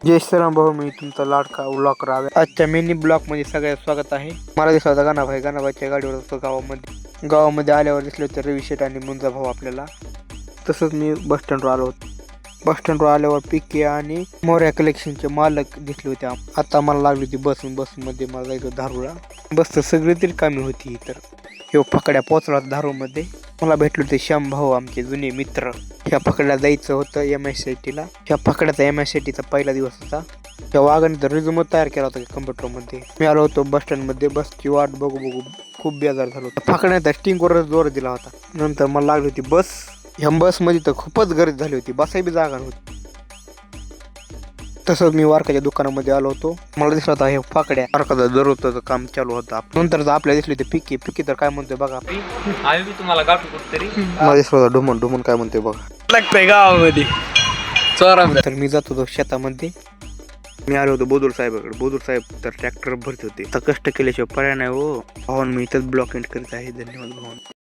जय श्रीराम भाऊ, मी तुमचा लाडका ब्लॉक रावे. आजच्या मिनी ब्लॉक मध्ये सगळ्यात स्वागत आहे. मला दिसला होता गाणाबाईच्या गाडीवर होतो गावामध्ये आल्यावर दिसले होते रवी शेठ आणि मुंजा भाऊ आपल्याला. तसंच मी बस स्टँडवर आलो होतो. बस स्टँडवर आल्यावर पिके आणि मोर्या कलेक्शनचे मालक दिसले होते. आता मला लागली होती बसमध्ये मला जायचं धारूळला. बस तर सगळी तरी कामी होती. तर ह्यो फकड्या पोचला धारूळमध्ये. मला भेटले होते श्याम भाऊ, आमचे जुने मित्र. ह्या फकड्याला जायचं होतं MICTला. ह्या फकड्याचा MICTचा पहिला दिवस होता. त्या वाघाने तर रिझ्यूम तयार केला होता कम्प्युटरमध्ये. मी आलो होतो बस स्टँडमध्ये. बसची वाट बघू खूप बेजार झालो होतो. फकड्याचा स्टिंगवरच जोर दिला होता. नंतर मला लागली होती बस. ह्या बसमध्ये तर खूपच गर्दी झाली होती, बसाय बी जागा नव्हती. तसंच मी वारकाच्या दुकानामध्ये आलो होतो. मला दिसला होता हे फाकड्या वारकाचं जरूरचं काम चालू होतं. नंतर आपल्याला दिसली होती पिके तर काय म्हणतोय बघा. आम्ही तुम्हाला गाठू कुठतरी मला दिसला होता ढुमन काय म्हणतोय बघा. लागतंय गावामध्ये चोरा. तर मी जात होतो शेतामध्ये. मी आलो होतो बोदूर साहेब तर ट्रॅक्टर भरत होते. तर कष्ट केल्याशिवाय पर्याय नाही हो भावान. मी इथंच ब्लॉक एंड करीत आहे. धन्यवाद भावान.